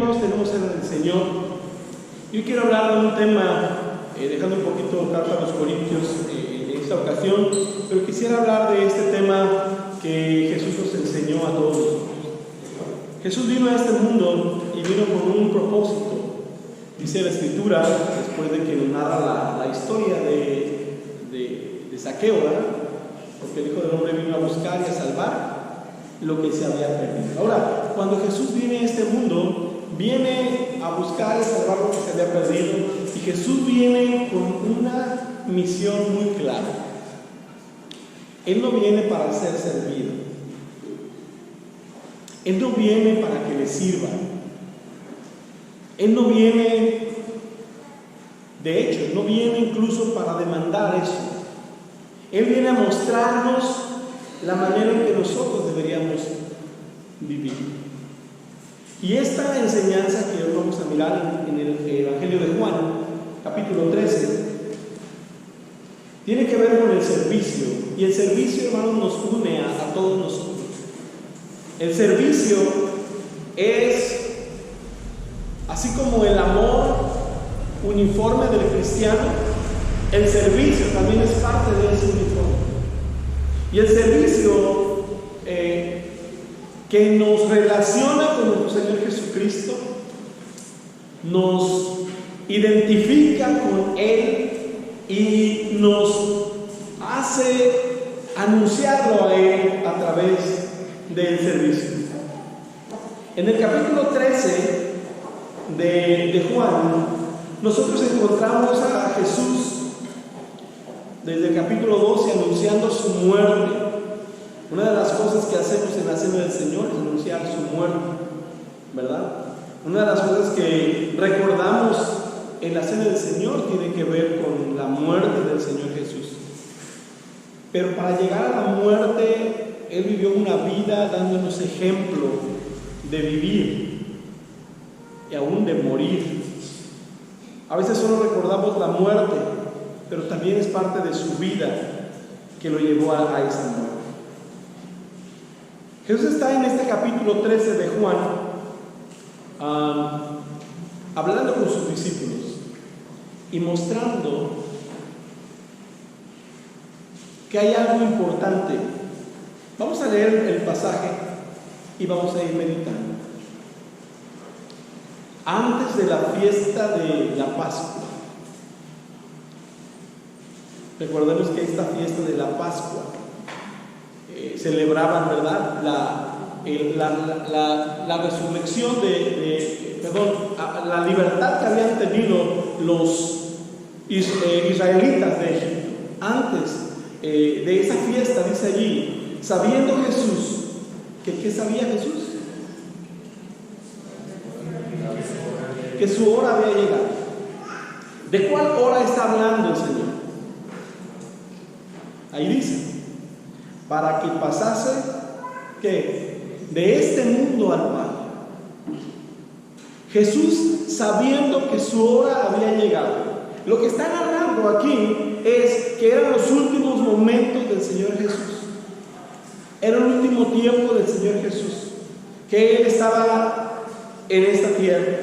hermanos, tenemos en el Señor. Yo quiero hablar de un tema, dejando un poquito carta a los Corintios en esta ocasión, pero quisiera hablar de este tema que Jesús nos enseñó a todos nosotros. Jesús vino a este mundo y vino con un propósito. Dice la Escritura, después de que nos narra la historia de Zaqueo, ¿verdad? Porque el Hijo del Hombre vino a buscar y a salvar lo que se había perdido. Ahora, cuando Jesús viene a este mundo, viene a buscar y salvar lo que se había perdido, y Jesús viene con una misión muy clara. Él no viene para ser servido. Él no viene para que le sirvan. Él no viene, de hecho, no viene incluso para demandar eso. Él viene a mostrarnos la manera en que nosotros deberíamos vivir. Y esta enseñanza que hoy vamos a mirar en el Evangelio de Juan, capítulo 13, tiene que ver con el servicio. Y el servicio, hermanos, nos une a todos nosotros. El servicio es, así como el amor uniforme del cristiano, el servicio también es parte de ese uniforme. Y el servicio que nos relaciona con nuestro Señor Jesucristo, nos identifica con Él y nos hace anunciarlo a Él a través del servicio. En el capítulo 13 de Juan, nosotros encontramos a Jesús desde el capítulo 12 anunciando su muerte. Una de las cosas que hacemos en la cena del Señor es anunciar su muerte, ¿verdad? Una de las cosas que recordamos en la cena del Señor tiene que ver con la muerte del Señor Jesús. Pero para llegar a la muerte, Él vivió una vida dándonos ejemplo de vivir y aún de morir. A veces solo recordamos la muerte, pero también es parte de su vida que lo llevó a esa muerte. Jesús está en este capítulo 13 de Juan hablando con sus discípulos y mostrando que hay algo importante. Vamos a leer el pasaje y vamos a ir meditando. Antes de la fiesta de la Pascua, recordemos que esta fiesta de la Pascua celebraban, ¿verdad?, la resurrección la libertad que habían tenido los israelitas de Egipto. Antes de esa fiesta, dice allí, sabiendo Jesús, ¿qué sabía Jesús? Que su hora había llegado. ¿De cuál hora está hablando el Señor? Ahí dice, para que pasase, ¿qué? De este mundo al Padre. Jesús, sabiendo que su hora había llegado. Lo que está narrando aquí es que eran los últimos momentos del Señor Jesús. Era el último tiempo del Señor Jesús, que Él estaba en esta tierra.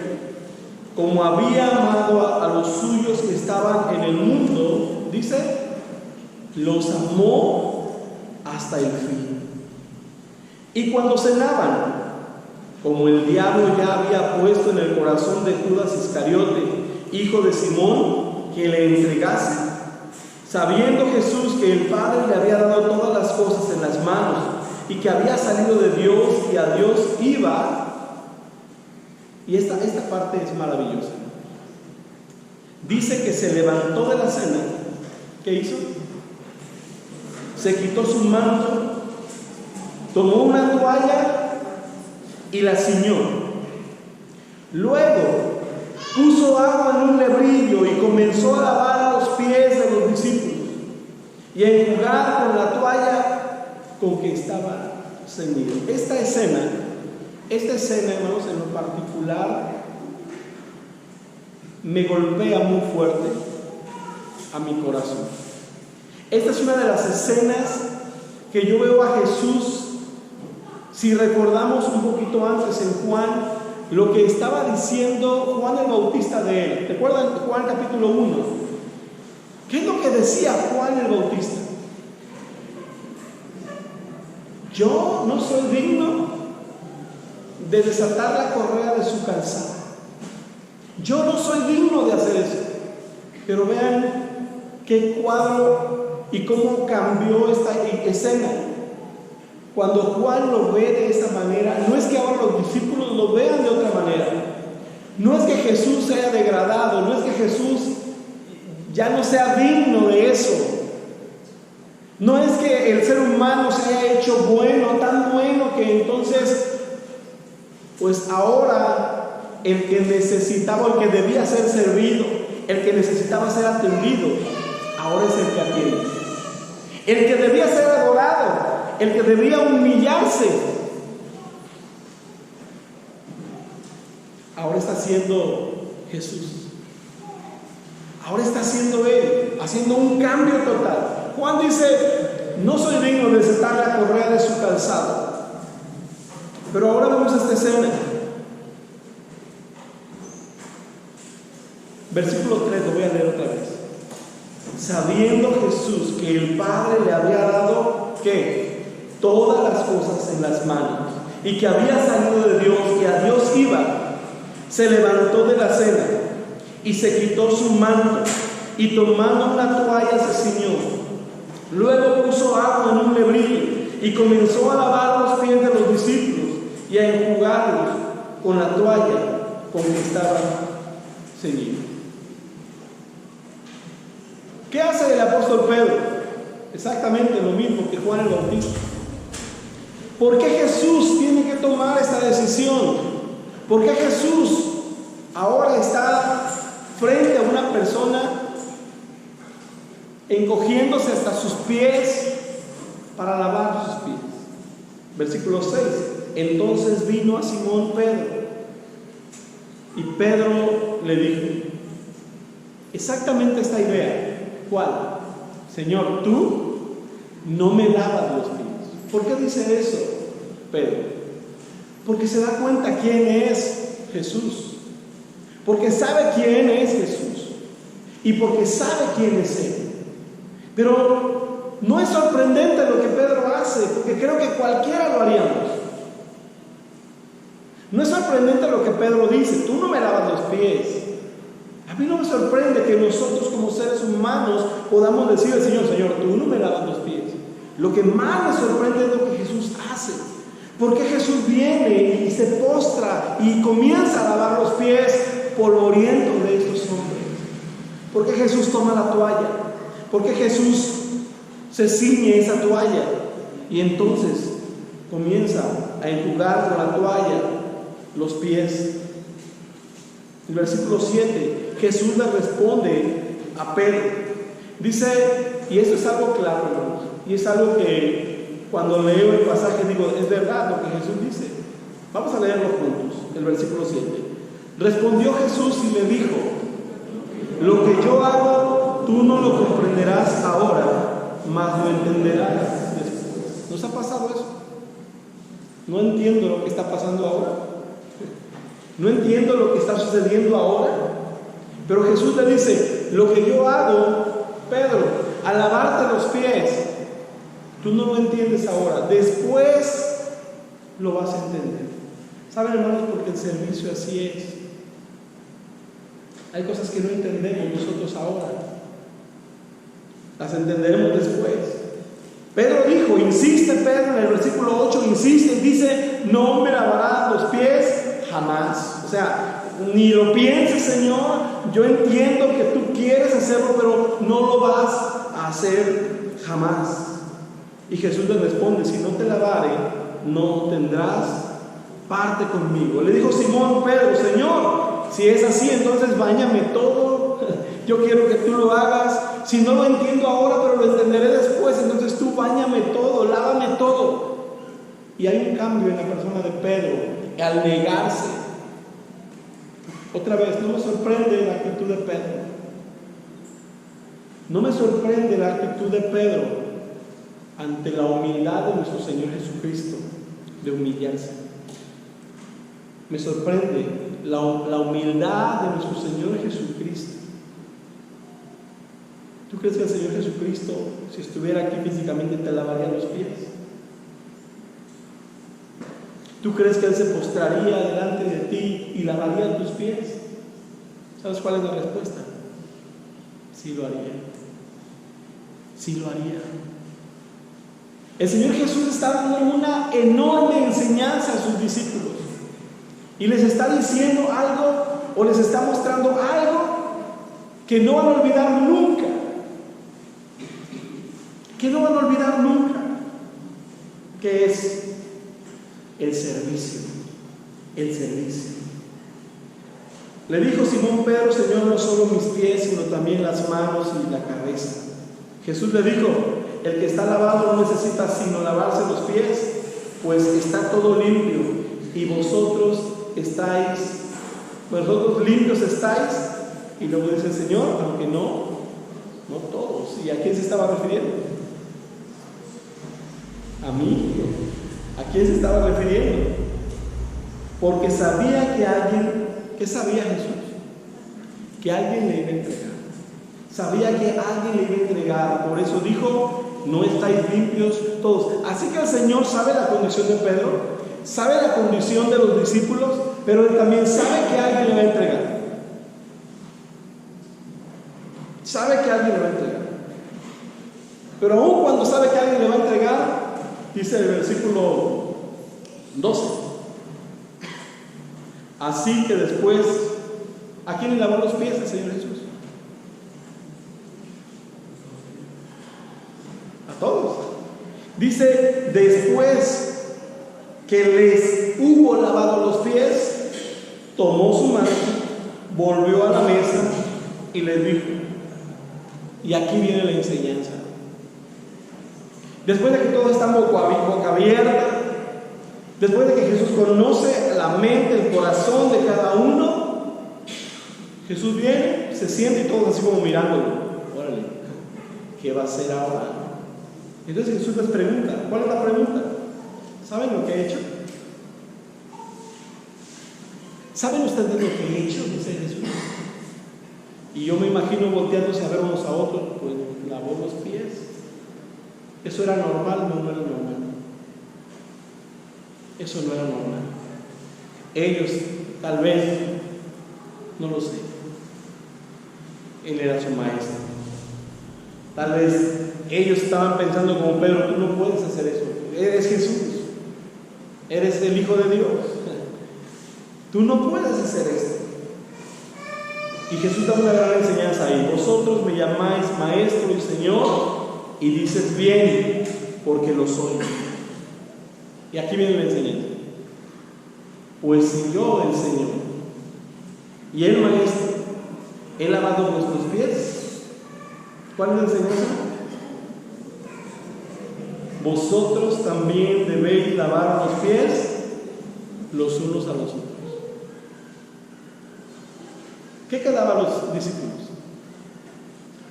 Como había amado a los suyos que estaban en el mundo, dice, los amó hasta el fin. Y cuando cenaban, como el diablo ya había puesto en el corazón de Judas Iscariote, hijo de Simón, que le entregase, sabiendo Jesús que el Padre le había dado todas las cosas en las manos y que había salido de Dios y a Dios iba. Y esta parte es maravillosa. Dice que se levantó de la cena. ¿Qué hizo? Se quitó su manto, tomó una toalla y la ciñó. Luego puso agua en un lebrillo y comenzó a lavar los pies de los discípulos y a enjugar con la toalla con que estaba ceñido. Esta escena, hermanos, en lo particular me golpea muy fuerte a mi corazón. Esta es una de las escenas que yo veo a Jesús. Si recordamos un poquito antes en Juan, lo que estaba diciendo Juan el Bautista de él. ¿Recuerdan Juan capítulo 1? ¿Qué es lo que decía Juan el Bautista? Yo no soy digno de desatar la correa de su calzado. Yo no soy digno de hacer eso. Pero vean qué cuadro y cómo cambió esta escena. Cuando Juan lo ve de esta manera, no es que ahora los discípulos lo vean de otra manera. No es que Jesús se haya degradado, no es que Jesús ya no sea digno de eso. No es que el ser humano se haya hecho bueno, tan bueno que entonces, pues ahora el que necesitaba, el que debía ser servido, el que necesitaba ser atendido, ahora es el que atiende. El que debía ser adorado, el que debía humillarse, ahora está siendo Jesús. Ahora está siendo Él, haciendo un cambio total. Juan dice: no soy digno de desatar la correa de su calzado. Pero ahora vemos esta escena. Versículo 3, lo voy a leer otra vez. Sabiendo Jesús que el Padre le había dado, ¿qué? Todas las cosas en las manos, y que había salido de Dios, que a Dios iba, se levantó de la cena y se quitó su manto, y tomando una toalla se ciñó. Luego puso agua en un lebrillo y comenzó a lavar los pies de los discípulos y a enjugarlos con la toalla con que estaba ceñido. ¿Qué hace el apóstol Pedro? Exactamente lo mismo que Juan el Bautista. ¿Por qué Jesús tiene que tomar esta decisión? ¿Por qué Jesús ahora está frente a una persona encogiéndose hasta sus pies para lavar sus pies? Versículo 6. Entonces vino a Simón Pedro y Pedro le dijo exactamente esta idea. ¿Cuál? Señor, tú no me lavas los pies. ¿Por qué dice eso Pedro? Porque se da cuenta quién es Jesús, porque sabe quién es Jesús y porque sabe quién es Él. Pero no es sorprendente lo que Pedro hace, porque creo que cualquiera lo haríamos. No es sorprendente lo que Pedro dice: tú no me lavas los pies. A mí no me sorprende que nosotros como seres humanos podamos decir al Señor: Señor, tú no me lavas los pies. Lo que más me sorprende es lo que Jesús hace. Porque Jesús viene y se postra y comienza a lavar los pies polvorientos de estos hombres. Porque Jesús toma la toalla. Porque Jesús se ciñe esa toalla y entonces comienza a enjugar con la toalla los pies. El versículo 7, Jesús le responde a Pedro. Dice, y esto es algo claro, hermanos, y es algo que cuando leo el pasaje digo, es verdad lo que Jesús dice. Vamos a leerlo juntos, el versículo 7. Respondió Jesús y le dijo: lo que yo hago, tú no lo comprenderás ahora, mas lo entenderás después. ¿Nos ha pasado eso? No entiendo lo que está pasando ahora. No entiendo lo que está sucediendo ahora. Pero Jesús le dice: lo que yo hago, Pedro, al lavarte los pies, tú no lo entiendes ahora, después lo vas a entender. ¿Saben, hermanos? Porque el servicio así es. Hay cosas que no entendemos nosotros ahora, las entenderemos después. Pedro dijo, insiste Pedro en el versículo 8, insiste y dice: no me lavarás los pies jamás. O sea, ni lo pienses, Señor, yo entiendo que tú quieres hacerlo, pero no lo vas a hacer jamás. Y Jesús le responde: si no te lavare, no tendrás parte conmigo. Le dijo Simón Pedro: Señor, si es así, entonces báñame todo. Yo quiero que tú lo hagas. Si no lo entiendo ahora, pero lo entenderé después, entonces tú báñame todo, lávame todo. Y hay un cambio en la persona de Pedro al negarse. Otra vez, no me sorprende la actitud de Pedro. No me sorprende la actitud de Pedro ante la humildad de nuestro Señor Jesucristo, de humillarse. Me sorprende la humildad de nuestro Señor Jesucristo. ¿Tú crees que el Señor Jesucristo, si estuviera aquí físicamente, te lavaría los pies? ¿Tú crees que Él se postraría delante de ti y lavaría tus pies? ¿Sabes cuál es la respuesta? Sí lo haría. Sí lo haría. El Señor Jesús está dando una enorme enseñanza a sus discípulos y les está diciendo algo o les está mostrando algo que no van a olvidar nunca. Que no van a olvidar nunca. Que es el servicio. El servicio. Le dijo Simón Pedro: Señor, no solo mis pies, sino también las manos y la cabeza. Jesús le dijo: el que está lavado no necesita sino lavarse los pies, pues está todo limpio, y vosotros limpios estáis. Y luego dice el Señor: aunque no todos. ¿Y a quién se estaba refiriendo? A mí. ¿A quién se estaba refiriendo? Porque sabía que alguien, ¿qué sabía Jesús? Que alguien le iba a entregar. Sabía que alguien le iba a entregar. Por eso dijo: no estáis limpios todos. Así que el Señor sabe la condición de Pedro, sabe la condición de los discípulos, pero Él también sabe que alguien le va a entregar. Sabe que alguien le va a entregar. Pero aún cuando sabe que alguien le va a entregar, dice el versículo 12: así que después, ¿a quién le lavó los pies el Señor Jesús? A todos. Dice: después que les hubo lavado los pies, tomó su mano, volvió a la mesa y les dijo. Y aquí viene la enseñanza. Después de que todos están boca abierta, después de que Jesús conoce la mente, el corazón de cada uno, Jesús viene, se siente y todos así como mirándolo. Órale, ¿qué va a hacer ahora? Entonces Jesús les pregunta. ¿Cuál es la pregunta? ¿Saben lo que he hecho? ¿Saben ustedes lo que he hecho? Dice Jesús. Y yo me imagino volteándose a ver unos a otros, pues lavó los pies. ¿Eso era normal? No era normal. Eso no era normal. Ellos, tal vez, no lo sé. Él era su maestro. Tal vez ellos estaban pensando como Pedro: tú no puedes hacer eso. Eres Jesús. Eres el Hijo de Dios. Tú no puedes hacer esto. Y Jesús da una gran enseñanza ahí. Vosotros me llamáis Maestro y Señor, y dices bien, porque lo soy. Y aquí viene la enseñanza. Pues si yo, el Señor, y el Maestro, he lavado vuestros pies, ¿cuál es la enseñanza? Vosotros también debéis lavar los pies los unos a los otros. ¿Qué quedaba a los discípulos?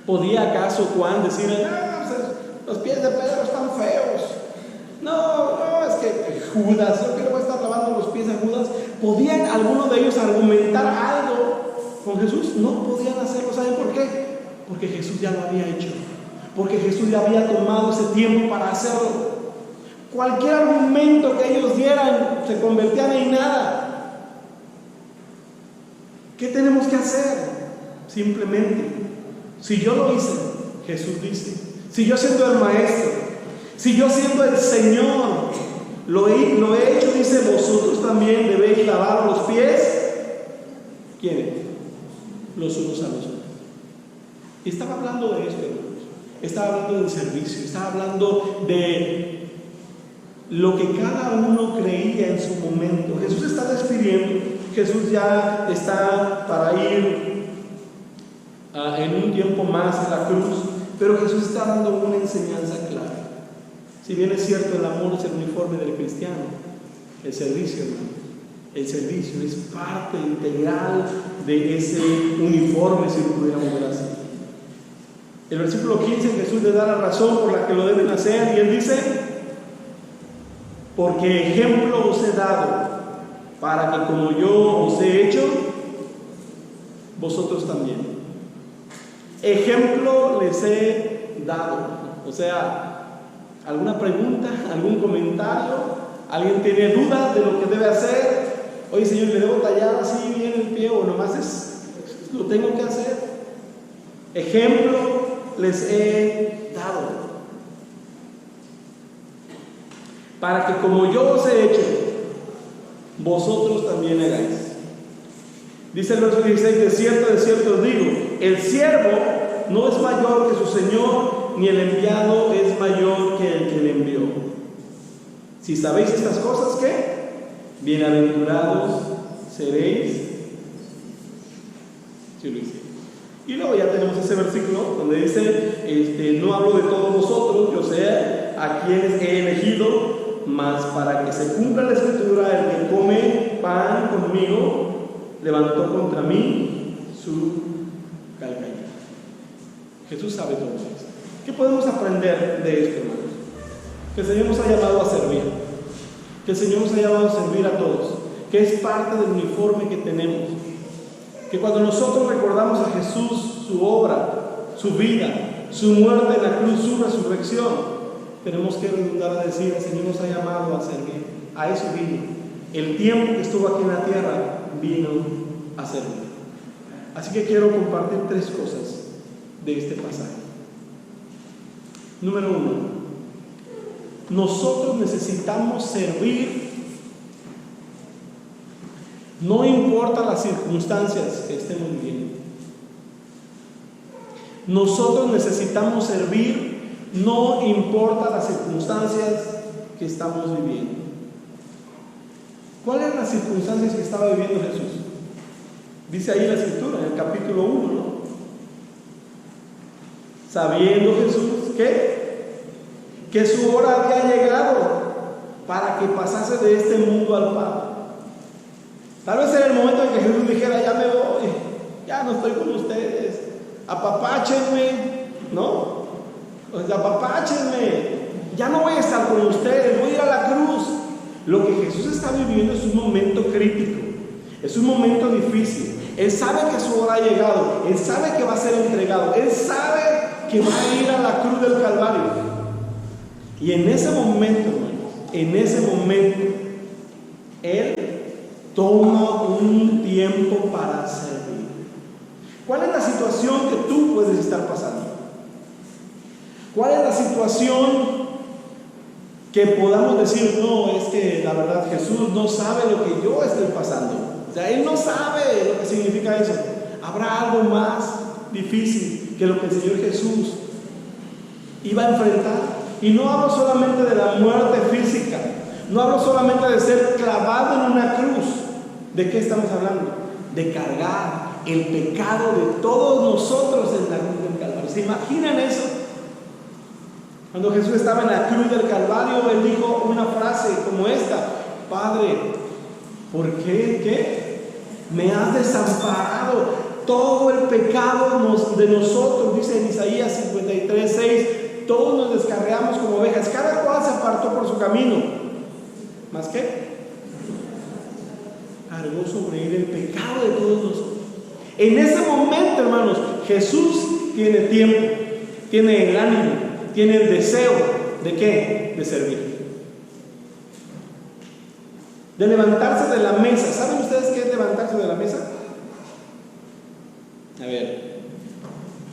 ¿Podía acaso Juan decir: los pies de Pedro están feos? No, es que Judas, yo que le voy a estar lavando los pies a Judas. ¿Podían algunos de ellos argumentar algo con Jesús? No podían hacerlo. ¿Saben por qué? Porque Jesús ya lo había hecho. Porque Jesús ya había tomado ese tiempo para hacerlo. Cualquier argumento que ellos dieran se convertían en nada. ¿Qué tenemos que hacer? Simplemente, si yo lo hice, Jesús dice, si yo siendo el Maestro, si yo siendo el Señor, lo he hecho, dice: vosotros también debéis lavar los pies. ¿Quiénes? Los unos a los otros. Y estaba hablando de esto, hermanos. Estaba hablando del servicio. Estaba hablando de lo que cada uno creía en su momento. Jesús está despidiendo. Jesús ya está para ir en un tiempo más a la cruz, pero Jesús está dando una enseñanza clara. Si bien es cierto, el amor es el uniforme del cristiano, el servicio, hermano, el servicio es parte integral de ese uniforme, si lo pudiéramos ver así. El versículo 15, Jesús le da la razón por la que lo deben hacer, y Él dice: porque ejemplo os he dado, para que como yo os he hecho, vosotros también. Ejemplo les he dado. O sea, ¿alguna pregunta? ¿Algún comentario? ¿Alguien tiene dudas de lo que debe hacer? Oye, Señor, ¿le debo tallar así bien el pie o nomás lo tengo que hacer? Ejemplo les he dado. Para que como yo os he hecho, vosotros también hagáis. Dice el verso 16: de cierto os digo, el siervo no es mayor que su señor, ni el enviado es mayor que el que le envió. Si sabéis estas cosas, ¿qué? Bienaventurados seréis si lo hicierais. Y luego ya tenemos ese versículo donde dice, no hablo de todos vosotros, yo sé a quienes he elegido, mas para que se cumpla la escritura, el que come pan conmigo levantó contra mí su calcañar. Jesús sabe todo esto. ¿Qué podemos aprender de esto, hermanos? Que el Señor nos ha llamado a servir, que el Señor nos ha llamado a servir a todos, que es parte del uniforme que tenemos, que cuando nosotros recordamos a Jesús, su obra, su vida, su muerte en la cruz, su resurrección, tenemos que redundar a decir: el Señor nos ha llamado a servir. A eso vino. El tiempo que estuvo aquí en la tierra vino a servir. Así que quiero compartir 3 cosas de este pasaje. Número 1, nosotros necesitamos servir, no importa las circunstancias que estemos viviendo. Nosotros necesitamos servir, no importa las circunstancias que estamos viviendo. ¿Cuáles eran las circunstancias que estaba viviendo Jesús? Dice ahí la escritura, en el capítulo 1, ¿no? Sabiendo Jesús que su hora había llegado para que pasase de este mundo al Padre. Tal vez era el momento en que Jesús dijera: ya me voy, ya no estoy con ustedes, apapáchenme, ¿no? O sea, apapáchenme, ya no voy a estar con ustedes, voy a ir a la cruz. Lo que Jesús está viviendo es un momento crítico, es un momento difícil. Él sabe que su hora ha llegado, Él sabe que va a ser entregado, Él sabe que va a ir a la cruz del Calvario. Y en ese momento, hermanos, en ese momento, Él toma un tiempo para servir. ¿Cuál es la situación que tú puedes estar pasando? ¿Cuál es la situación que podamos decir: no, es que la verdad Jesús no sabe lo que yo estoy pasando? O sea, Él no sabe lo que significa eso. ¿Habrá algo más difícil que lo que el Señor Jesús iba a enfrentar? Y no hablo solamente de la muerte física, no hablo solamente de ser clavado en una cruz. ¿De qué estamos hablando? De cargar el pecado de todos nosotros en la cruz del Calvario. ¿Se imaginan eso? Cuando Jesús estaba en la cruz del Calvario, Él dijo una frase como esta: Padre, ¿por qué me has desamparado? Todo el pecado de nosotros, dice en Isaías 53:6, todos nos descarriamos como ovejas, cada cual se apartó por su camino. ¿Más qué? Cargó sobre Él el pecado de todos nosotros. En ese momento, hermanos, Jesús tiene tiempo, tiene el ánimo, tiene el deseo ¿de qué? De servir, de levantarse de la mesa. ¿Saben ustedes qué es levantarse de la mesa? A ver,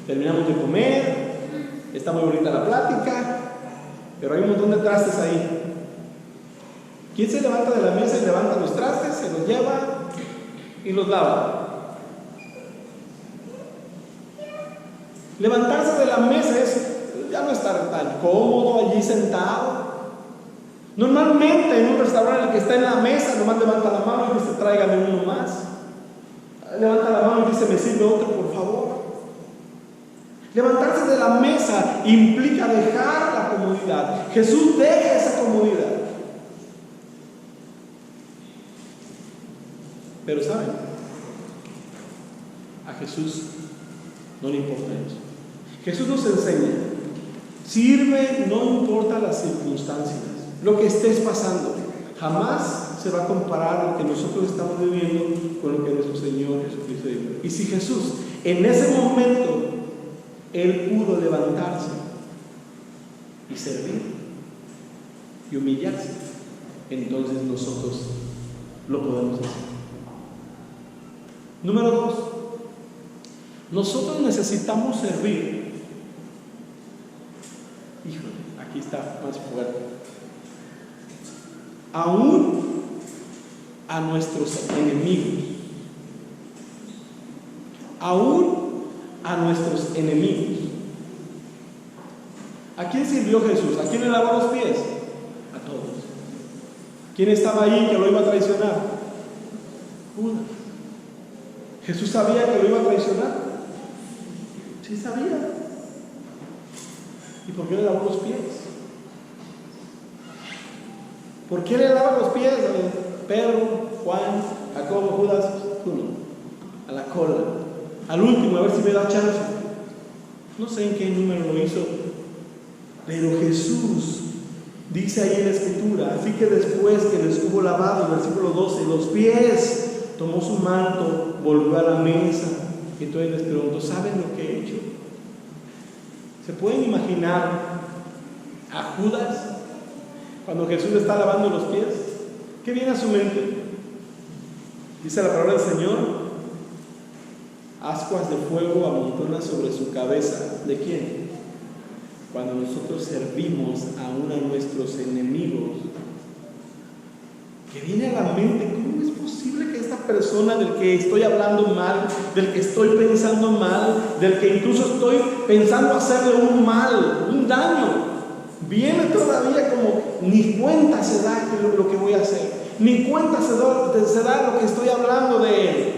terminamos de comer, está muy bonita la plática, pero hay un montón de trastes ahí. ¿Quién se levanta de la mesa y levanta los trastes, se los lleva y los lava? Levantarse de la mesa es ya no estar tan cómodo allí sentado. Normalmente en un restaurante el que está en la mesa nomás levanta la mano y dice: tráigame uno más. Levanta la mano y dice: me sirve otro, por favor. Levantarse de la mesa implica dejar la comodidad. Jesús deja esa comodidad. Pero ¿saben? A Jesús no le importa eso. Jesús nos enseña: sirve no importa las circunstancias, lo que estés pasando. Jamás se va a comparar lo que nosotros estamos viviendo con lo que nuestro Señor Jesucristo vivió. Y si Jesús en ese momento Él pudo levantarse y servir y humillarse, entonces nosotros lo podemos hacer. Número 2, nosotros necesitamos servir. Híjole, aquí está más fuerte. Aún a nuestros enemigos. Aún a nuestros enemigos. ¿A quién sirvió Jesús? ¿A quién le lavó los pies? A todos. ¿Quién estaba ahí que lo iba a traicionar? Judas. ¿Jesús sabía que lo iba a traicionar? Sí sabía. ¿Y por qué le lavó los pies? ¿Por qué le lava los pies a Pedro, Juan, Jacobo, Judas? Uno, a la cola, al último, a ver si me da chance. No sé en qué número lo hizo, pero Jesús dice ahí en la Escritura, así que después que les hubo lavado, versículo 12, los pies, tomó su manto, volvió a la mesa, y entonces les preguntó, ¿saben lo que he hecho? ¿Se pueden imaginar a Judas cuando Jesús le está lavando los pies? ¿Qué viene a su mente? Dice la palabra del Señor, ascuas de fuego amontonan sobre su cabeza. ¿De quién? Cuando nosotros servimos aún a nuestros enemigos. Que viene a la mente, ¿cómo es posible que esta persona del que estoy hablando mal, del que estoy pensando mal, del que incluso estoy pensando hacerle un mal, un daño, viene todavía como ni cuenta se da lo que voy a hacer, ni cuenta se da lo que estoy hablando de él?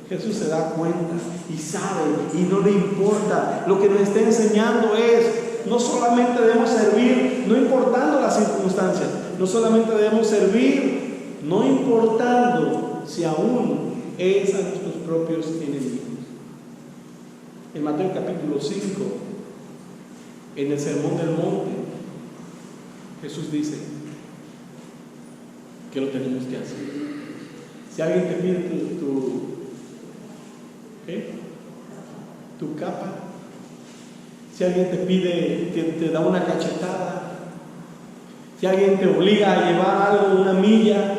Jesús se da cuenta y sabe y no le importa. Lo que nos está enseñando es, no solamente debemos servir, no importando las circunstancias, no solamente debemos servir, no importando si aún es a nuestros propios enemigos. En Mateo capítulo 5, en el Sermón del Monte, Jesús dice que lo tenemos que hacer. Si alguien te pide tu capa, si alguien te pide, te da una cachetada, si alguien te obliga a llevar algo, una milla,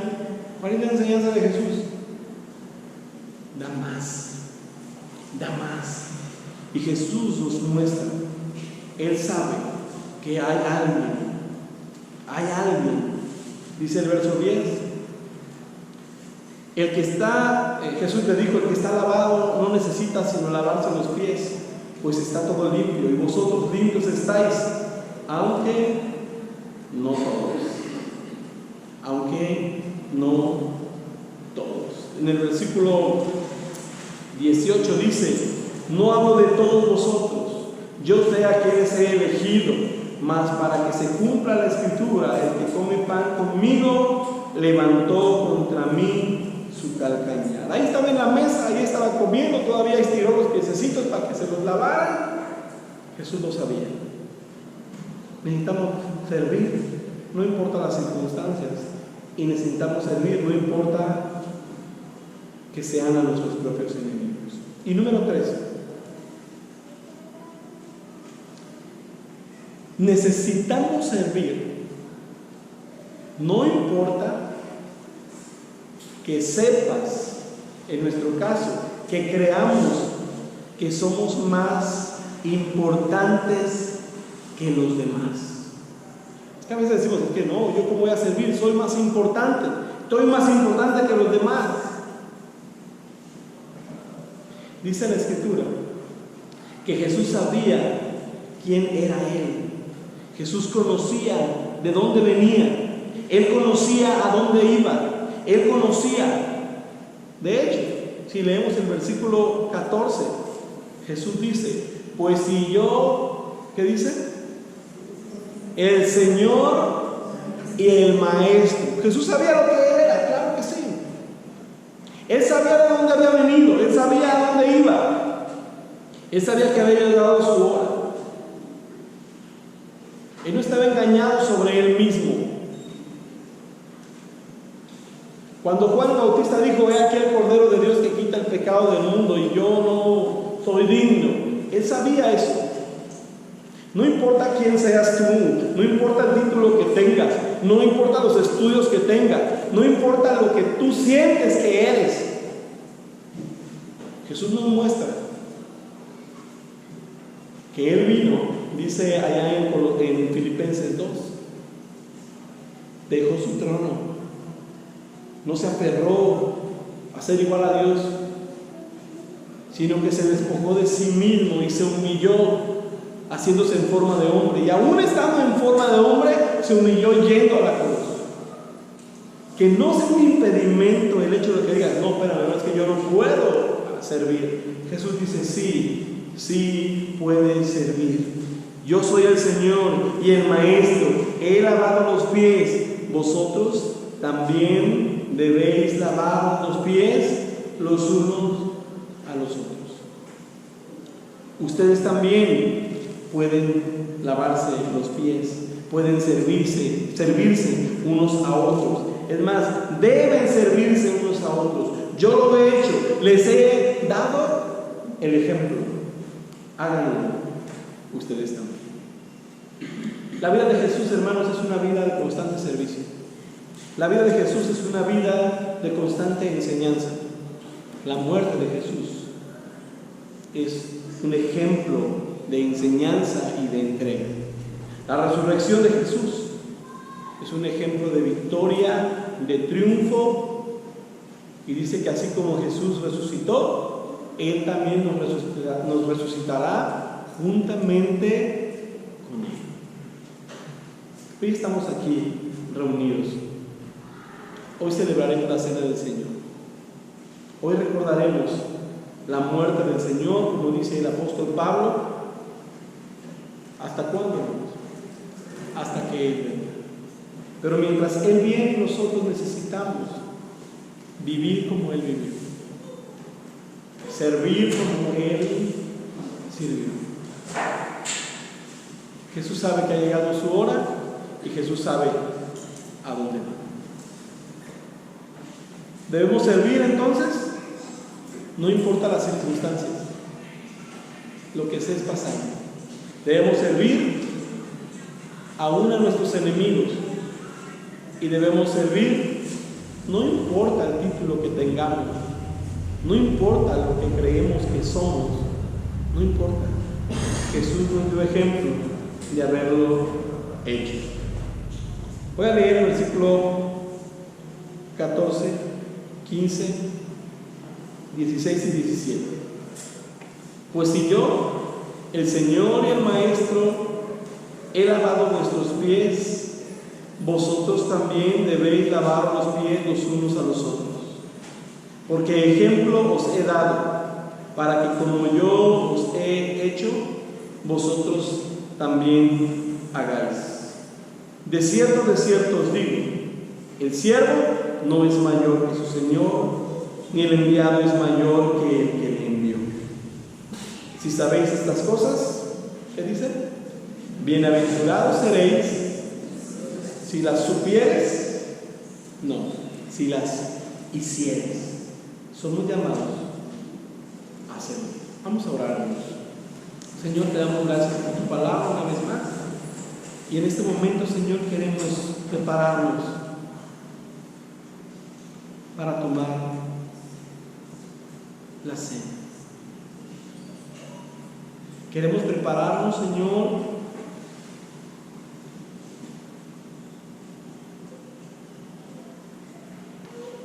¿cuál es la enseñanza de Jesús? Da más, da más. Y Jesús nos muestra, Él sabe que hay alguien, dice el verso 10, el que está, Jesús le dijo, el que está lavado no necesita sino lavarse los pies, pues está todo limpio, y vosotros limpios estáis, aunque no todos. Aunque no todos. En el versículo 18 dice, no hablo de todos vosotros, yo sé a quienes he elegido, mas para que se cumpla la Escritura, el que come pan conmigo levantó contra mí su calcañar. Ahí estaba en la mesa, ahí estaba comiendo, todavía estiró los piececitos para que se los lavaran. Jesús lo sabía. Necesitamos servir, no importa las circunstancias, y necesitamos servir, no importa que sean a nuestros propios enemigos. Y número 3, necesitamos servir, no importa que sepas, en nuestro caso, que creamos que somos más importantes que los demás. Es que a veces decimos, es que no, yo cómo voy a servir, soy más importante, estoy más importante que los demás. Dice la Escritura que Jesús sabía quién era Él. Jesús conocía de dónde venía, Él conocía a dónde iba, Él conocía. De hecho, si leemos el versículo 14, Jesús dice, pues si yo, ¿qué dice? El Señor y el Maestro. Jesús sabía lo que Él era, claro que sí. Él sabía de dónde había venido, Él sabía a dónde iba, Él sabía que había llegado su hora. Él no estaba engañado sobre Él mismo. Cuando Juan el Bautista dijo: he aquí el Cordero de Dios que quita el pecado del mundo, y yo no soy digno, él sabía eso. No importa quién seas tú, no importa el título que tengas, no importa los estudios que tengas, no importa lo que tú sientes que eres. Jesús nos muestra que Él vino, dice allá en Filipenses 2, dejó su trono, no se aferró a ser igual a Dios, sino que se despojó de sí mismo y se humilló, haciéndose en forma de hombre, y aún estando en forma de hombre, se humilló yendo a la cruz. Que no sea un impedimento el hecho de que digas: no, espérame, es que yo no puedo servir. Jesús dice: sí, sí puedes servir. Yo soy el Señor y el Maestro, he lavado los pies, vosotros también debéis lavar los pies los unos a los otros. Ustedes también pueden lavarse los pies, pueden servirse unos a otros. Es más, deben servirse unos a otros. Yo lo he hecho, les he dado el ejemplo. Háganlo ustedes también. La vida de Jesús, hermanos, es una vida de constante servicio. La vida de Jesús es una vida de constante enseñanza. La muerte de Jesús es un ejemplo de enseñanza y de entrega. La resurrección de Jesús es un ejemplo de victoria, de triunfo, y dice que así como Jesús resucitó, Él también nos resucitará juntamente con Él. Hoy estamos aquí reunidos. Hoy celebraremos la cena del Señor. Hoy recordaremos la muerte del Señor, como dice el apóstol Pablo. ¿Hasta cuándo, hermanos? Hasta que Él venga. Pero mientras Él viene, nosotros necesitamos vivir como Él vivió, servir como Él sirvió. Jesús sabe que ha llegado su hora y Jesús sabe a dónde va. Debemos servir entonces, no importa las circunstancias, lo que estés pasando. Debemos servir aún a nuestros enemigos, y debemos servir no importa el título que tengamos, no importa lo que creemos que somos, no importa. Jesús nos dio ejemplo de haberlo hecho. Voy a leer el versículo 14, 15, 16 y 17. Pues si yo, el Señor y el Maestro, he lavado vuestros pies, vosotros también debéis lavar los pies los unos a los otros. Porque ejemplo os he dado, para que como yo os he hecho, vosotros también hagáis. De cierto os digo, el siervo no es mayor que su Señor, ni el enviado es mayor que el que le envió. Si sabéis estas cosas, ¿qué dice? Bienaventurados seréis si las supieres, no, si las hicieres. Somos llamados a hacerlo. Vamos a orar, hermanos. Señor, te damos gracias por tu palabra una vez más. Y en este momento, Señor, queremos prepararnos para tomar la cena. Queremos prepararnos, Señor,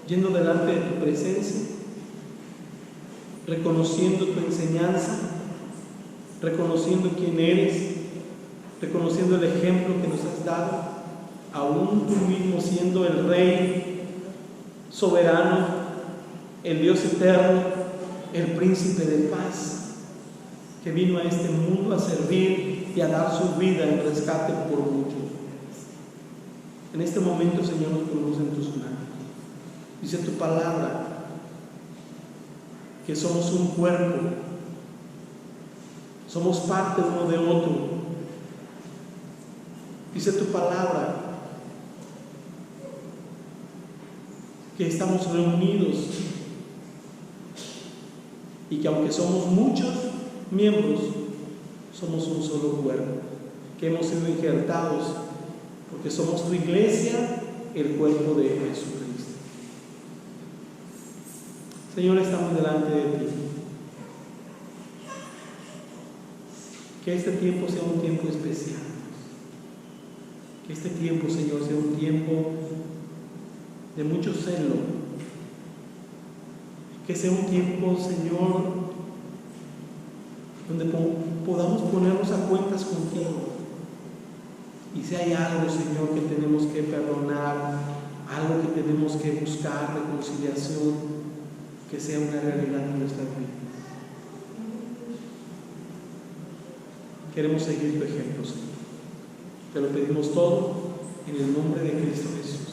yendo delante de tu presencia, reconociendo tu enseñanza, reconociendo quién eres, reconociendo el ejemplo que nos has dado, aún tú mismo siendo el Rey soberano, el Dios eterno, el príncipe de paz, que vino a este mundo a servir y a dar su vida en rescate por muchos. En este momento, Señor, nos ponemos en tus manos. Dice tu palabra que somos un cuerpo, somos parte uno de otro. Dice tu palabra que estamos reunidos y que aunque somos muchos miembros, somos un solo cuerpo, que hemos sido injertados porque somos tu iglesia, el cuerpo de Jesucristo. Señor, estamos delante de ti. Que este tiempo sea un tiempo especial. Que este tiempo, Señor, sea un tiempo de mucho celo. Que sea un tiempo, Señor, donde podamos ponernos a cuentas contigo. Y si hay algo, Señor, que tenemos que perdonar, algo que tenemos que buscar, reconciliación, que sea una realidad en nuestra vida. Queremos seguir tu ejemplo, Señor. Te lo pedimos todo en el nombre de Cristo Jesús.